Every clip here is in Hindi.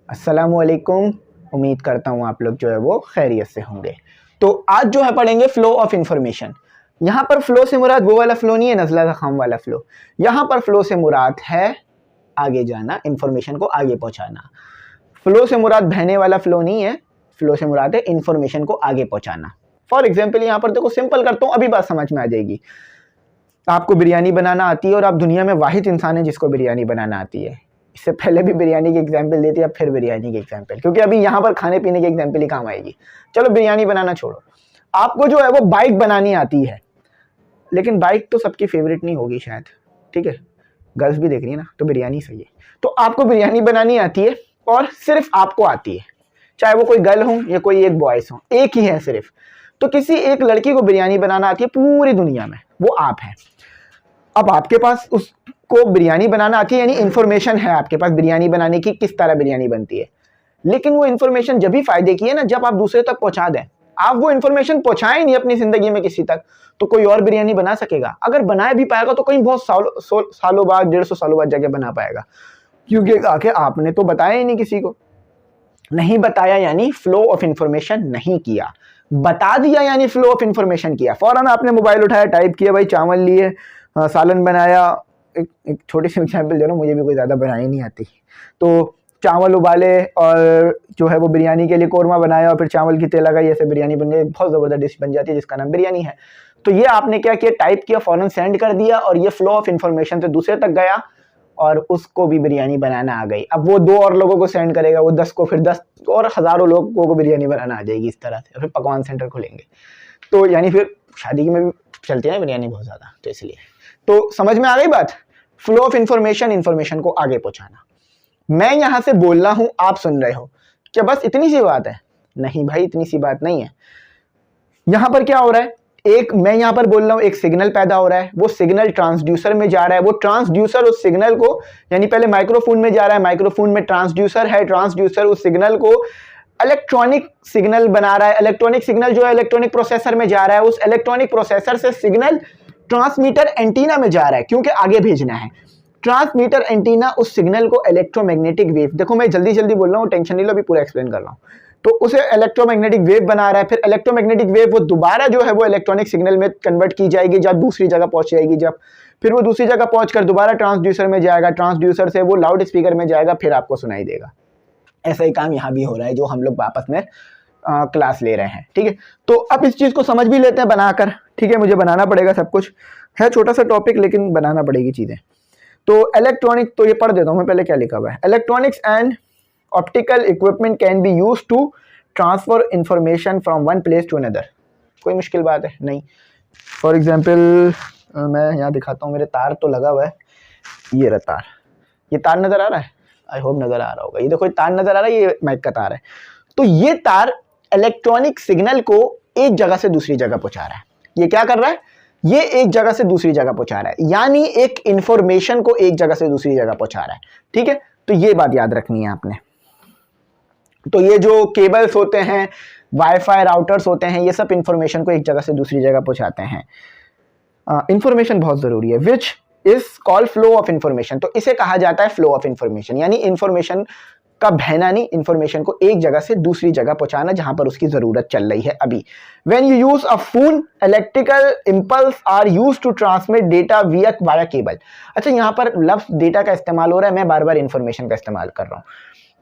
अस्सलामुअलैकुम। उम्मीद करता हूँ आप लोग जो है वो खैरियत से होंगे। तो आज जो है पढ़ेंगे फ्लो ऑफ इंफॉर्मेशन। यहाँ पर फ्लो से मुराद वो वाला फ्लो नहीं है, नज़ला ज़ख़ाम वाला फ्लो। यहाँ पर फ्लो से मुराद है आगे जाना, इंफॉर्मेशन को आगे पहुँचाना। फ्लो से मुराद बहने वाला फ्लो नहीं है, फ्लो से मुराद है इंफॉर्मेशन को आगे पहुँचाना। फॉर एग्जाम्पल यहाँ पर देखो, सिंपल करता हूँ, अभी बात समझ में आ जाएगी। आपको बिरयानी बनाना आती है और आप दुनिया में वाहिद इंसान है जिसको बिरयानी बनाना आती है। इससे पहले भी बिरयानी की एग्जांपल देती है, अब फिर बिरयानी की एग्जांपल, क्योंकि अभी यहाँ पर खाने पीने की एग्जांपल ही काम आएगी। चलो बिरयानी बनाना छोड़ो, आपको जो है वो बाइक बनानी आती है, लेकिन बाइक तो सबकी फेवरेट नहीं होगी शायद, ठीक है, गर्ल्स भी देख रही है ना, तो बिरयानी सही है। तो आपको बिरयानी बनानी आती है और सिर्फ आपको आती है, चाहे वो कोई गर्ल हो या कोई एक बॉयज हो, एक ही है सिर्फ। तो किसी एक लड़की को बिरयानी बनाना आती है पूरी दुनिया में, वो आप है। अब आपके पास उसको बिरयानी बनाना आती है, यानी इन्फॉर्मेशन है आपके पास बिरयानी बनाने की, किस तरह बिरयानी बनती है। लेकिन वो इन्फॉर्मेशन जब भी फायदे की है ना, जब आप दूसरे तक पहुंचा दें। आप वो इन्फॉर्मेशन पहुंचाए नहीं अपनी जिंदगी में किसी तक, तो कोई और बिरयानी बना सकेगा। अगर बनाए भी पाएगा तो कहीं बहुत सालों बाद, 150 सालों बाद जाके बना पाएगा, क्योंकि आके आपने तो बताया ही नहीं किसी को। नहीं बताया यानी फ्लो ऑफ इंफॉर्मेशन नहीं किया, बता दिया यानी फ्लो ऑफ इंफॉर्मेशन किया। फौरन आपने मोबाइल उठाया, टाइप किया, भाई चावल लिए, सालन बनाया। एक छोटी सी एग्जाम्पल दे रहा हूँ, मुझे भी कोई ज़्यादा बनानी नहीं आती। तो चावल उबाले और जो है वो बिरयानी के लिए कोरमा बनाया और फिर चावल की तेल लगाई, ऐसे बिरयानी बन गई, बहुत ज़बरदस्त डिश बन जाती है जिसका नाम बिरयानी है। तो ये आपने क्या किया, टाइप किया, फ़ौरन सेंड कर दिया और ये फ्लो ऑफ इंफॉर्मेशन से दूसरे तक गया और उसको भी बिरयानी बनाना आ गई। अब वो 2 और लोगों को सेंड करेगा, वो 10 को, फिर 10 और हज़ारों लोगों को बिरयानी बनाना आ जाएगी इस तरह से। फिर पकवान सेंटर खुलेंगे, तो यानी फिर शादी में भी चलती है ना बिरयानी बहुत ज़्यादा, तो इसलिए। तो समझ में आ गई बात, फ्लो ऑफ इंफॉर्मेशन, इंफॉर्मेशन को आगे पहुंचाना। मैं यहां से बोल रहा हूं, आप सुन रहे हो, क्या बस इतनी सी बात है? नहीं भाई, इतनी सी बात नहीं है। यहां पर क्या हो रहा है, एक मैं यहां पर बोल रहा हूं, एक सिग्नल पैदा हो रहा है, वो सिग्नल ट्रांसड्यूसर में जा रहा है, वो ट्रांसड्यूसर उस सिग्नल को, यानी पहले माइक्रोफोन में जा रहा है, माइक्रोफोन में ट्रांसड्यूसर है, ट्रांसड्यूसर उस सिग्नल को इलेक्ट्रॉनिक सिग्नल बना रहा है। इलेक्ट्रॉनिक सिग्नल जो है इलेक्ट्रॉनिक प्रोसेसर में जा रहा है, उस इलेक्ट्रॉनिक प्रोसेसर से सिग्नल ट्रांसमीटर एंटीना में जा रहा है, क्योंकि आगे भेजना है। ट्रांसमीटर एंटीना उस सिग्नल को इलेक्ट्रोमैग्नेटिक वेव, देखो मैं जल्दी जल्दी बोल रहा हूँ, टेंशन नहीं लो, अभी पूरा एक्सप्लेन कर रहा हूँ। तो उसे इलेक्ट्रोमैग्नेटिक वेव बना रहा है, फिर इलेक्ट्रोमैग्नेटिक वेव वो दोबारा जो है वो इलेक्ट्रॉनिक सिग्नल में कन्वर्ट की जाएगी, जब दूसरी जगह पहुंच जाएगी, जब फिर वो दूसरी जगह पहुंचकर दोबारा ट्रांसड्यूसर में जाएगा, ट्रांसड्यूसर से वो लाउड स्पीकर में जाएगा, फिर आपको सुनाई देगा। ऐसा ही काम यहाँ भी हो रहा है, जो हम लोग आपस में क्लास ले रहे हैं, ठीक है। तो अब इस चीज को समझ भी लेते हैं बनाकर, ठीक है। मुझे बनाना पड़ेगा, सब कुछ है, छोटा सा टॉपिक, लेकिन बनाना पड़ेगी चीजें। तो इलेक्ट्रॉनिक, तो ये पढ़ देता हूं मैं, पहले क्या लिखा हुआ है। Electronics and optical equipment can be used to transfer information from one place to another. कोई मुश्किल बात है नहीं। फॉर एग्जाम्पल मैं यहाँ दिखाता हूँ, मेरे तार तो लगा हुआ है, ये रहा तार, ये तार नजर आ रहा है, आई होप नजर आ रहा होगा। ये देखो, ये तार नजर आ रहा है, ये माइक का तार है। तो ये तार इलेक्ट्रॉनिक सिग्नल को एक जगह से दूसरी जगह पहुंचा रहा है। ये क्या कर रहा है, ये एक जगह से दूसरी जगह पहुंचा रहा है, यानी एक इंफॉर्मेशन को एक जगह से दूसरी जगह पहुंचा रहा है, ठीक है। तो ये बात याद रखनी है आपने। तो ये जो केबल्स होते हैं, वाईफाई राउटर्स होते हैं, ये सब इंफॉर्मेशन को एक जगह से दूसरी जगह पहुंचाते हैं। इंफॉर्मेशन बहुत जरूरी है, which is called flow of information. तो इसे कहा जाता है फ्लो ऑफ इंफॉर्मेशन, यानी इंफॉर्मेशन का बहना नहीं, इंफॉर्मेशन को एक जगह से दूसरी जगह पहुंचाना जहां पर उसकी जरूरत चल रही है अभी। When you use a phone, electrical impulse are used to transmit data via cable. अच्छा, यहाँ पर लफ्ज डेटा का इस्तेमाल हो रहा है, मैं बार बार इंफॉर्मेशन का इस्तेमाल कर रहा हूँ।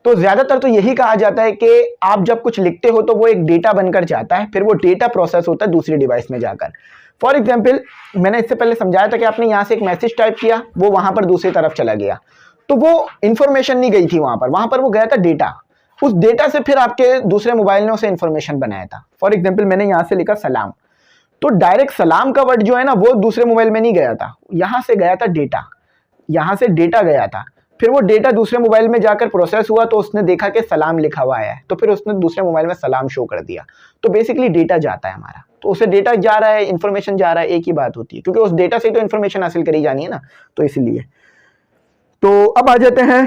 तो ज्यादातर तो यही कहा जाता है कि आप जब कुछ लिखते हो तो वो एक डेटा बनकर जाता है, फिर वो डेटा प्रोसेस होता है दूसरी डिवाइस में जाकर। फॉर एग्जाम्पल, मैंने इससे पहले समझाया था कि आपने यहाँ से एक मैसेज टाइप किया, वो वहां पर दूसरी तरफ चला गया, तो वो इंफॉर्मेशन नहीं गई थी वहां पर वो गया था डेटा। उस डेटा से फिर आपके दूसरे मोबाइल ने उसे इंफॉर्मेशन बनाया था। फॉर एग्जाम्पल, मैंने यहाँ से लिखा सलाम, तो डायरेक्ट सलाम का वर्ड जो है ना, वो दूसरे मोबाइल में नहीं गया था, यहां से गया था डेटा, यहां से डेटा गया था, फिर वो डेटा दूसरे मोबाइल में जाकर प्रोसेस हुआ, तो उसने देखा कि सलाम लिखा हुआ है, तो फिर उसने दूसरे मोबाइल में सलाम शो कर दिया। तो बेसिकली डेटा जाता है हमारा, तो उसे डेटा जा रहा है, इंफॉर्मेशन जा रहा है, एक ही बात होती है, क्योंकि उस डेटा से तो इंफॉर्मेशन हासिल करी जानी है ना, तो इसलिए। तो अब आ जाते हैं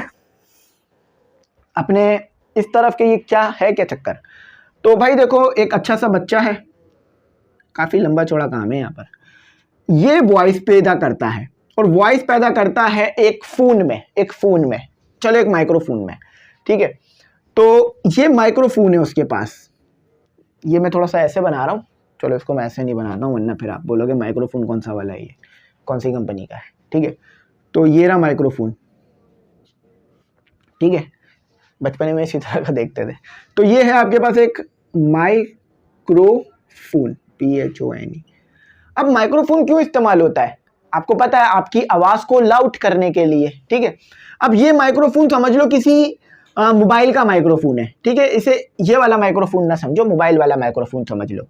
अपने इस तरफ के, ये क्या है, क्या चक्कर। तो भाई देखो, एक अच्छा सा बच्चा है, काफी लंबा चौड़ा काम है यहाँ पर, ये वॉइस पैदा करता है, और वॉइस पैदा करता है एक फोन में, चलो एक माइक्रोफोन में, ठीक है। तो ये माइक्रोफोन है उसके पास, ये मैं थोड़ा सा ऐसे बना रहा हूँ, चलो इसको मैं ऐसे नहीं बनाता हूँ वरना फिर आप बोलोगे माइक्रोफोन कौन सा वाला है, ये कौन सी कंपनी का है, ठीक है। तो ये रहा माइक्रोफोन, ठीक है, बचपन में इसी तरह का देखते थे। तो ये है आपके पास एक माइक्रोफोन, PHONE। अब माइक्रोफोन क्यों इस्तेमाल होता है, आपको पता है, आपकी आवाज को लाउड करने के लिए, ठीक है। अब ये माइक्रोफोन समझ लो किसी मोबाइल का माइक्रोफोन है, ठीक है, इसे ये वाला माइक्रोफोन ना समझो, मोबाइल वाला माइक्रोफोन समझ लो।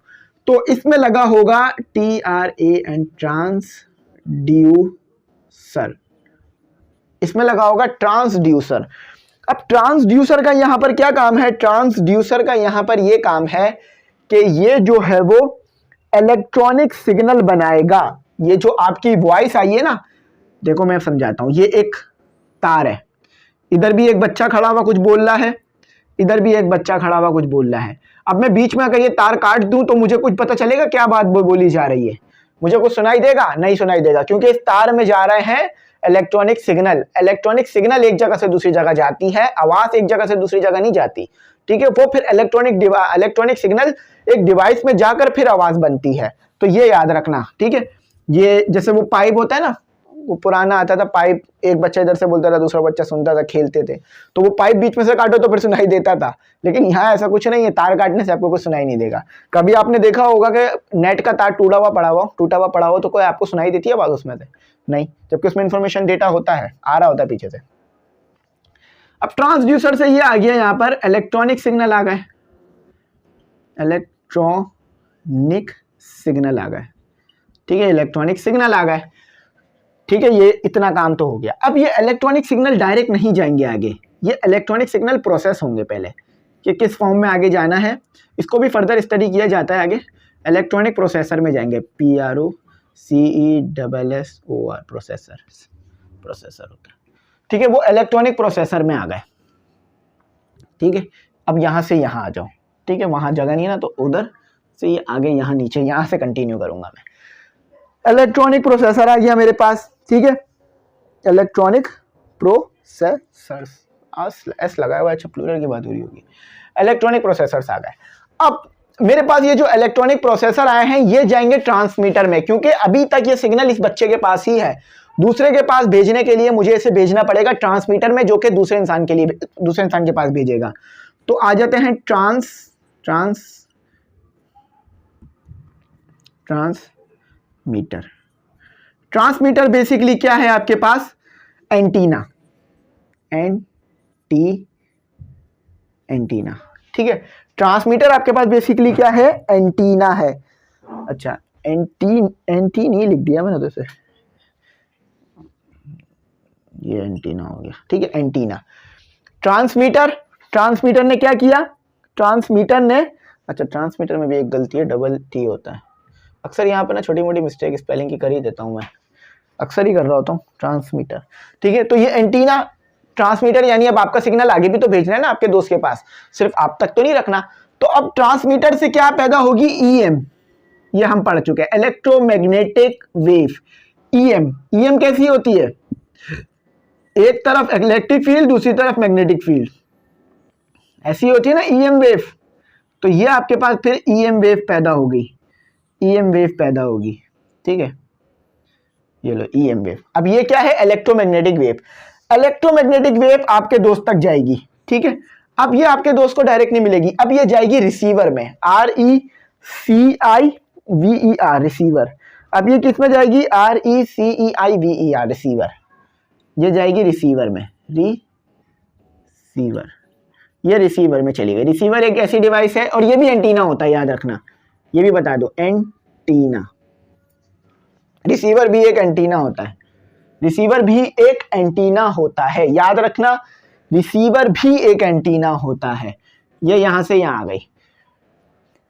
तो इसमें लगा होगा TRAN, ट्रांसड्यूसर, इसमें लगा होगा ट्रांसड्यूसर। अब ट्रांसड्यूसर का यहां पर क्या काम है, ट्रांसड्यूसर का यहां पर ये काम है कि ये जो है वो इलेक्ट्रॉनिक सिग्नल बनाएगा। ये जो आपकी वॉइस आई है ना, देखो मैं समझाता हूं, ये एक तार है, इधर भी एक बच्चा खड़ा हुआ कुछ बोल रहा है, इधर भी एक बच्चा खड़ा हुआ कुछ बोल रहा है। अब मैं बीच में अगर ये तार काट दूं तो मुझे कुछ पता चलेगा क्या बात बोली जा रही है, मुझे कुछ सुनाई देगा, नहीं सुनाई देगा, क्योंकि इस तार में जा रहे हैं इलेक्ट्रॉनिक सिग्नल। इलेक्ट्रॉनिक सिग्नल एक जगह से दूसरी जगह जाती है, आवाज एक जगह से दूसरी जगह नहीं जाती, ठीक है। वो फिर इलेक्ट्रॉनिक सिग्नल एक डिवाइस में जाकर फिर आवाज बनती है, तो ये याद रखना, ठीक है। ये जैसे वो पाइप होता है ना, वो पुराना आता था पाइप, एक बच्चा इधर से बोलता था, दूसरा बच्चा सुनता था, खेलते थे, तो वो पाइप बीच में से काटो तो फिर सुनाई देता था। लेकिन यहाँ ऐसा कुछ नहीं है, तार काटने से आपको कुछ सुनाई नहीं देगा। कभी आपने देखा होगा कि नेट का तार टूटा हुआ पड़ा हो तो कोई आपको सुनाई देती है आवाज उसमें से? नहीं, जबकि उसमें इंफॉर्मेशन डेटा होता है, आ रहा होता है पीछे से। अब ट्रांसड्यूसर से ये आ गया, यहाँ पर इलेक्ट्रॉनिक सिग्नल आ गए, इलेक्ट्रॉनिक सिग्नल आ गए, ठीक है, इलेक्ट्रॉनिक सिग्नल आ गए, ठीक है। ये इतना काम तो हो गया। अब ये इलेक्ट्रॉनिक सिग्नल डायरेक्ट नहीं जाएंगे आगे, ये इलेक्ट्रॉनिक सिग्नल प्रोसेस होंगे पहले, कि किस फॉर्म में आगे जाना है, इसको भी फर्दर स्टडी किया जाता है आगे। इलेक्ट्रॉनिक प्रोसेसर में जाएंगे, PROCESSOR, प्रोसेसर होता है, ठीक है। वो इलेक्ट्रॉनिक प्रोसेसर में आ गए, ठीक है। अब यहाँ से यहाँ आ जाओ, ठीक है, वहाँ जगह नहीं है ना, तो उधर से ये आगे यहाँ नीचे, यहाँ से कंटिन्यू करूँगा मैं। इलेक्ट्रॉनिक प्रोसेसर आ गया मेरे पास, ठीक है, इलेक्ट्रॉनिक प्रोसेसर्स, एस लगाया हुआ, अच्छा प्लूरल की बात हो रही होगी। इलेक्ट्रॉनिक प्रोसेसर्स आ गए। अब मेरे पास ये जो इलेक्ट्रॉनिक प्रोसेसर आए हैं ये जाएंगे ट्रांसमीटर में, क्योंकि अभी तक ये सिग्नल इस बच्चे के पास ही है, दूसरे के पास भेजने के लिए मुझे इसे भेजना पड़ेगा ट्रांसमीटर में, जो कि दूसरे इंसान के पास भेजेगा। तो आ जाते हैं ट्रांसमीटर। ट्रांसमीटर बेसिकली क्या है आपके पास, एंटीना, एंटीना, ठीक है। ट्रांसमीटर आपके पास बेसिकली क्या है, एंटीना है। अच्छा, एंटी नहीं लिख दिया मैंने तो इसे, ये एंटीना हो गया, ठीक है, एंटीना। ट्रांसमीटर ने क्या किया, ट्रांसमीटर ने, अच्छा ट्रांसमीटर में भी एक गलती है, डबल टी होता है। अक्सर यहाँ पे ना छोटी मोटी मिस्टेक स्पेलिंग की कर ही देता हूँ मैं, अक्सर ही कर रहा होता हूँ। ट्रांसमीटर, ठीक है। तो ये एंटीना, ट्रांसमीटर यानी अब आपका सिग्नल आगे भी तो भेजना है ना आपके दोस्त के पास, सिर्फ आप तक तो नहीं रखना। तो अब ट्रांसमीटर से क्या पैदा होगी, EM, ये हम पढ़ चुके हैं, इलेक्ट्रोमैग्नेटिक वेव। EM कैसी होती है, एक तरफ इलेक्ट्रिक फील्ड दूसरी तरफ मैग्नेटिक फील्ड, ऐसी होती है ना EM वेव। तो ये आपके पास फिर EM वेव पैदा होगी, EM वेव पैदा होगी, ठीक है, ये लो EM वेव। अब ये क्या है, इलेक्ट्रोमैग्नेटिक वेव। इलेक्ट्रोमैग्नेटिक वेव आपके दोस्त तक जाएगी, ठीक है। अब ये आपके दोस्त को डायरेक्ट नहीं मिलेगी, अब ये जाएगी रिसीवर में, RECIVER, रिसीवर। अब ये किस में जाएगी, RECEIVER, रिसीवर, ये जाएगी रिसीवर में, रिसीवर, ये रिसीवर में चली गई। रिसीवर एक ऐसी डिवाइस है, और ये भी एंटीना होता है, याद रखना, ये भी बता दो, एंटीना। रिसीवर भी एक एंटीना होता है, रिसीवर भी एक एंटीना होता है, याद रखना, रिसीवर भी एक एंटीना होता है। ये यहां से यहां आ गई।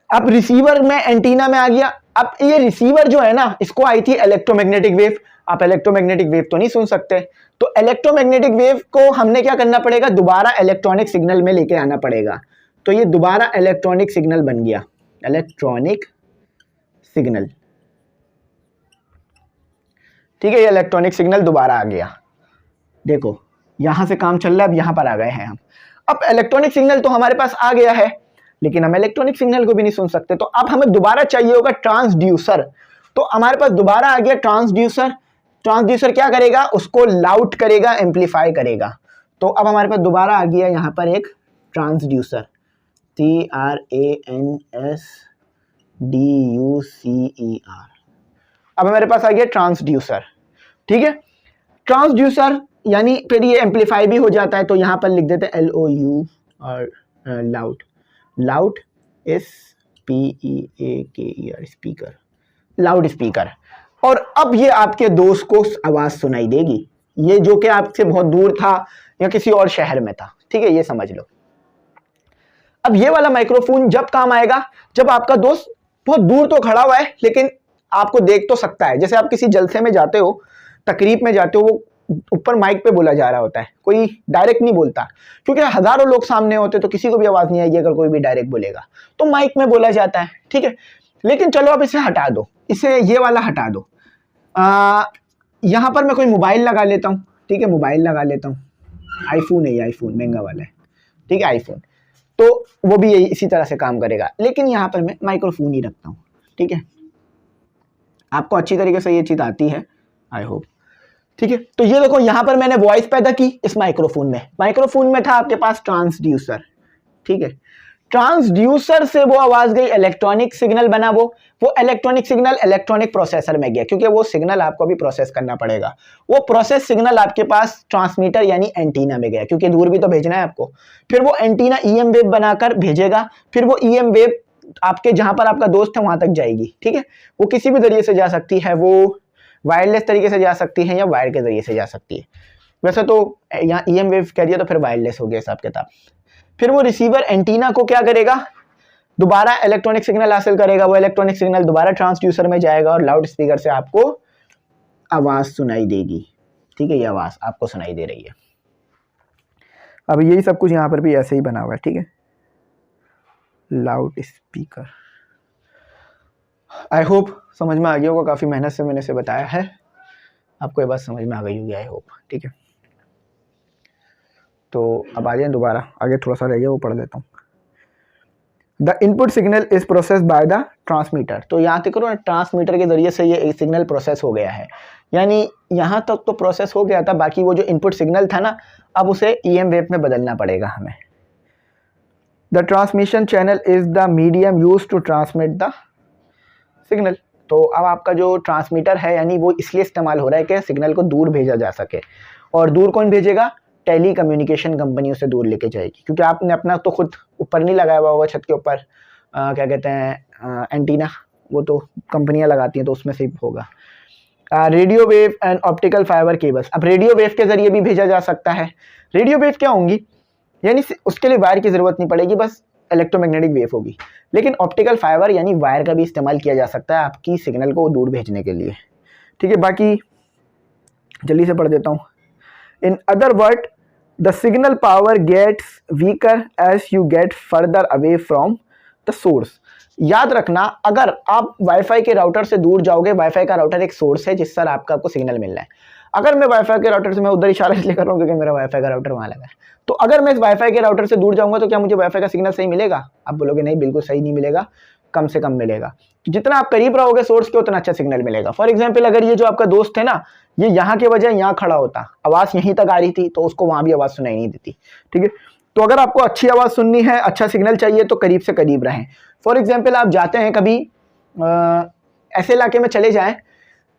अब रिसीवर में एंटीना में आ गया। अब ये रिसीवर जो है ना, इसको आई थी इलेक्ट्रोमैग्नेटिक वेव। आप इलेक्ट्रोमैग्नेटिक वेव तो नहीं सुन सकते, तो इलेक्ट्रोमैग्नेटिक वेव को हमने क्या करना पड़ेगा, दोबारा इलेक्ट्रॉनिक सिग्नल में लेके आना पड़ेगा। तो ये दोबारा इलेक्ट्रॉनिक सिग्नल बन गया, इलेक्ट्रॉनिक सिग्नल, ठीक है। ये इलेक्ट्रॉनिक सिग्नल दोबारा आ गया, देखो यहां से काम चल रहा है, अब यहां पर आ गए हैं हम। अब इलेक्ट्रॉनिक सिग्नल तो हमारे पास आ गया है, लेकिन हम इलेक्ट्रॉनिक सिग्नल को भी नहीं सुन सकते, तो अब हमें दोबारा चाहिए होगा ट्रांसड्यूसर। तो हमारे पास दोबारा आ गया ट्रांसड्यूसर। ट्रांसड्यूसर क्या करेगा, उसको लाउड करेगा, एम्पलीफाई करेगा। तो अब हमारे पास दोबारा आ गया यहाँ पर एक ट्रांसड्यूसर, TRANSDUCER। अब हमारे पास आ गया ट्रांसड्यूसर, ठीक है। ट्रांसड्यूसर यानी फिर ये एम्पलीफाई भी हो जाता है, तो यहाँ पर लिख देते हैं LOU और loud, loud SPEAKER, speaker, loud speaker. और अब ये आपके दोस्त को आवाज सुनाई देगी, ये जो कि आपसे बहुत दूर था या किसी और शहर में था, ठीक है, ये समझ लो। अब ये वाला माइक्रोफोन जब काम आएगा, जब आपका दोस्त बहुत दूर तो खड़ा हुआ है लेकिन आपको देख तो सकता है। जैसे आप किसी जलसे में जाते हो, तकरीब में जाते हो, वो ऊपर माइक पे बोला जा रहा होता है, कोई डायरेक्ट नहीं बोलता, क्योंकि हजारों लोग सामने होते तो किसी को भी आवाज नहीं आएगी अगर कोई भी डायरेक्ट बोलेगा, तो माइक में बोला जाता है, ठीक है। लेकिन चलो अब इसे हटा दो, इसे ये वाला हटा दो। यहाँ पर मैं कोई मोबाइल लगा लेता हूँ, ठीक है, मोबाइल लगा लेता हूँ, आईफोन है, आईफोन महंगा वाला है, ठीक है, आईफोन, तो वो भी यही इसी तरह से काम करेगा। लेकिन यहाँ पर मैं माइक्रोफोन ही रखता हूँ, ठीक है। आपको अच्छी तरीके से ये चीज आती है, आई होप, ठीक है। तो ये देखो यहाँ पर मैंने वॉइस पैदा की इस माइक्रोफोन में, माइक्रोफोन में था आपके पास ट्रांसड्यूसर, ठीक है। ट्रांसड्यूसर से वो आवाज गई, इलेक्ट्रॉनिक सिग्नल बना, वो इलेक्ट्रॉनिक सिग्नल इलेक्ट्रॉनिक प्रोसेसर में गया, क्योंकि वो सिग्नल आपको भी प्रोसेस करना पड़ेगा। वो प्रोसेस सिग्नल आपके पास ट्रांसमीटर यानी एंटीना में गया, क्योंकि दूर भी तो भेजना है आपको। फिर वो एंटीना EM वेव बनाकर भेजेगा, फिर वो EM वेव आपके जहां पर आपका दोस्त है वहां तक जाएगी, ठीक है। वो किसी भी जरिए से जा सकती है, वो वायरलेस तरीके से जा सकती है या वायर के जरिए से जा सकती है। वैसे तो यहाँ EM वेव कह दिया तो फिर वायरलेस हो गया हिसाब किताब। फिर वो रिसीवर एंटीना को क्या करेगा, दोबारा इलेक्ट्रॉनिक सिग्नल हासिल करेगा, वो इलेक्ट्रॉनिक सिग्नल दोबारा ट्रांसड्यूसर में जाएगा और लाउड स्पीकर से आपको आवाज सुनाई देगी, ठीक है, ये आवाज आपको सुनाई दे रही है। अब यही सब कुछ यहाँ पर भी ऐसे ही बना हुआ है, ठीक है, लाउड स्पीकर। आई होप समझ में आ गया होगा, काफी मेहनत से मैंने इसे बताया है, आपको ये बात समझ में आ गई होगी, आई होप, ठीक है। तो अब आ जाए दोबारा आगे, थोड़ा सा रह गया वो पढ़ लेता हूँ। The input signal is process by the transmitter. तो यहाँ तक करो ना, ट्रांसमीटर के जरिए से ये सिग्नल प्रोसेस हो गया है, यानी यहाँ तक तो प्रोसेस हो गया था, बाकी वो जो इनपुट सिग्नल था ना, अब उसे EM वेव में बदलना पड़ेगा हमें। The transmission channel is the medium use to transmit the signal. तो अब आपका जो ट्रांसमीटर है, यानी वो इसलिए इस्तेमाल हो रहा है कि सिग्नल को दूर भेजा जा सके। और दूर कौन भेजेगा, टेली कम्युनिकेशन कंपनी उसे दूर लेके जाएगी, क्योंकि आपने अपना तो खुद ऊपर नहीं लगाया हुआ होगा छत के ऊपर, क्या कहते हैं, एंटीना, वो तो कंपनियां लगाती हैं, तो उसमें से होगा। Radio wave and optical fibre cables. अब रेडियो वेव के जरिए भी भेजा जा सकता है। रेडियो वेव क्या होंगी, यानी उसके लिए वायर की जरूरत नहीं पड़ेगी, बस इलेक्ट्रोमैग्नेटिक वेव होगी। लेकिन ऑप्टिकल फाइबर यानी वायर का भी इस्तेमाल किया जा सकता है आपकी सिग्नल को दूर भेजने के लिए, ठीक है। बाकी जल्दी से पढ़ देता हूँ। In other word, the signal power gets weaker as you get further away from the source. याद रखना, अगर आप वाईफाई के राउटर से दूर जाओगे, वाईफाई का राउटर एक सोर्स है जिससे आपको सिग्नल मिल रहा है। अगर मैं वाईफाई के राउटर से, मैं उधर इशारा इसलिए कर रहा हूँ क्योंकि मेरा वाईफाई का राउटर वहां लगा है, तो अगर मैं इस वाईफाई के राउटर से दूर जाऊंगा तो क्या मुझे वाईफाई का सिग्नल सही मिलेगा? आप बोलोगे नहीं, बिल्कुल सही नहीं मिलेगा, कम से कम मिलेगा। जितना आप करीब रहोगे सोर्स के, उतना अच्छा सिग्नल मिलेगा। फॉर एग्जाम्पल, अगर ये जो आपका दोस्त है ना, ये यहाँ के बजाय यहाँ खड़ा होता, आवाज यहीं तक आ रही थी, तो उसको वहां भी आवाज सुनाई नहीं देती, ठीक है। तो अगर आपको अच्छी आवाज सुननी है, अच्छा सिग्नल चाहिए, तो करीब से करीब रहें। फॉर एग्जाम्पल, आप जाते हैं कभी ऐसे इलाके में चले जाएं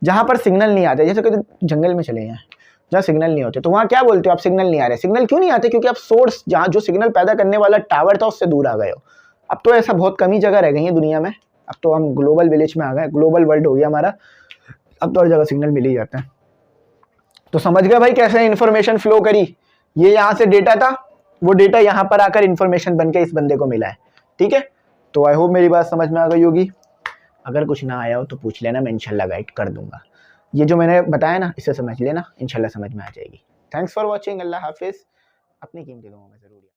जहां पर सिग्नल नहीं आते, जैसे कभी जंगल में चले जाएं जहाँ सिग्नल नहीं होते, तो वहाँ क्या बोलते हो आप, सिग्नल नहीं आ रहे। सिग्नल क्यों नहीं आते? क्योंकि आप सोर्स, जहाँ जो सिग्नल पैदा करने वाला टावर था, उससे दूर आ गए हो। अब तो ऐसा बहुत कम ही जगह रह गई है दुनिया में, अब तो हम ग्लोबल विलेज में आ गए, ग्लोबल वर्ल्ड हो गया हमारा, अब तो हर जगह सिग्नल मिल ही जाता है। तो समझ गए भाई कैसे इन्फॉर्मेशन फ्लो करी। ये यहाँ से डेटा था, वो डेटा यहाँ पर आकर इन्फॉर्मेशन बन के इस बंदे को मिला है, ठीक है। तो आई होप मेरी बात समझ में आ गई होगी। अगर कुछ ना आया हो तो पूछ लेना, मैं इंशाल्लाह गाइड कर दूंगा। ये जो मैंने बताया ना, इसे समझ लेना, इंशाल्लाह समझ में आ जाएगी। थैंक्स फॉर वॉचिंग, अल्लाह हाफिज़। अपनी कीमती दुआओं में जरूर